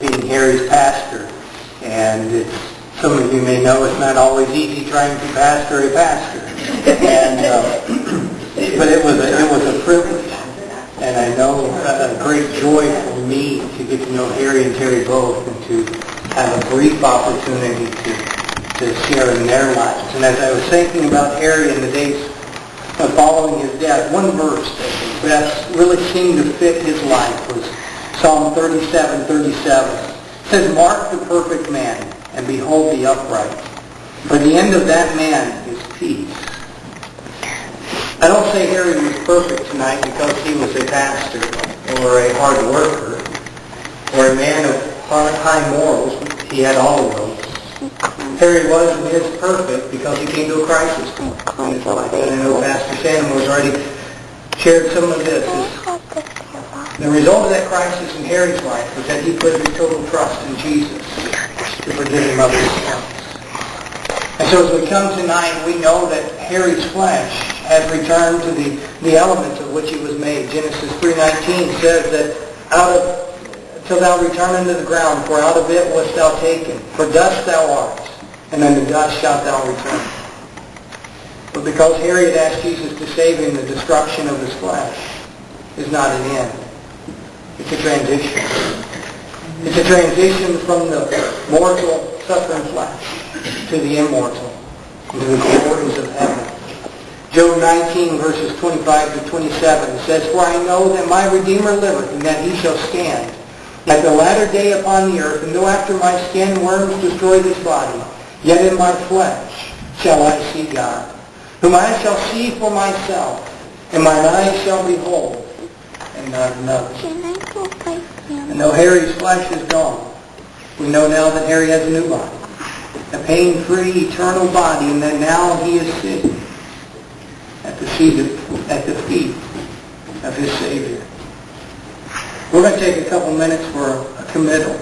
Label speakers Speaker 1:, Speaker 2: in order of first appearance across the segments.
Speaker 1: being Harry's pastor, and some of you may know it's not always easy trying to pastor a pastor, but it was a privilege, and I know a great joy for me to get to know Harry and Terry both, and to have a brief opportunity to share in their lives. And as I was thinking about Harry in the days following his death, one verse that really seemed to fit his life was Psalm 37:37. It says, "Mark the perfect man, and behold the upright. For the end of that man is peace." I don't say Harry was perfect tonight because he was a pastor, or a hard worker, or a man of high morals. He had all of those. Harry was and is perfect because he came to a crisis in his life. And I know Pastor Sam has already shared some of this. The result of that crisis in Harry's life was that he put his total trust in Jesus to forgive him of his sins. And so as we come tonight, we know that Harry's flesh has returned to the elements of which it was made. Genesis 3:19 says that till thou return unto the ground, for out of it wast thou taken. For dust thou art, and unto dust shalt thou return. But because Harry had asked Jesus to save him, the destruction of his flesh is not an end. It's a transition. It's a transition from the mortal, suffering flesh to the immortal, to the glories of heaven. Job 19, verses 25 to 27 says, "For I know that my Redeemer liveth, and that he shall stand at the latter day upon the earth, and though after my skin worms destroy this body, yet in my flesh shall I see God, whom I shall see for myself, and mine eyes shall behold, and not another." And though Harry's flesh is gone, we know now that Harry has a new body, a pain-free, eternal body, and that now he is sitting at the feet of his Savior. We're going to take a couple minutes for a committal.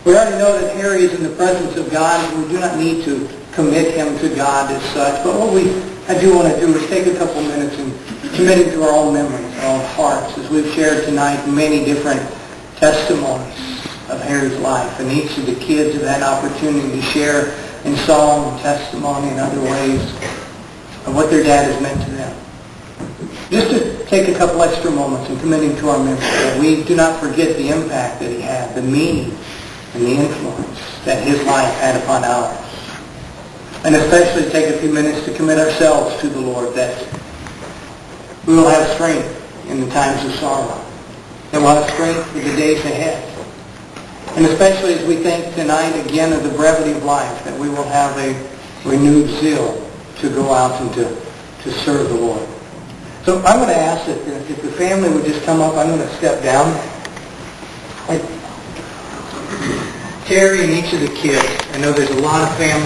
Speaker 1: We already know that Harry is in the presence of God, and we do not need to commit him to God as such. But what I do want to do is take a couple minutes and commit him to our own memories, our own hearts, as we've shared tonight many different testimonies of Harry's life. And each of the kids have had opportunity to share in song and testimony and other ways of what their dad has meant to them. Just to take a couple extra moments and commit him to our memory, that we do not forget the impact that he had, the meaning and the influence that his life had upon ours. And especially take a few minutes to commit ourselves to the Lord, that we will have strength in the times of sorrow, that we'll have strength for the days ahead. And especially as we think tonight again of the brevity of life, that we will have a renewed zeal to go out and to serve the Lord. So I'm going to ask that if the family would just come up, I'm going to step down. Terry and each of the kids, I know there's a lot of families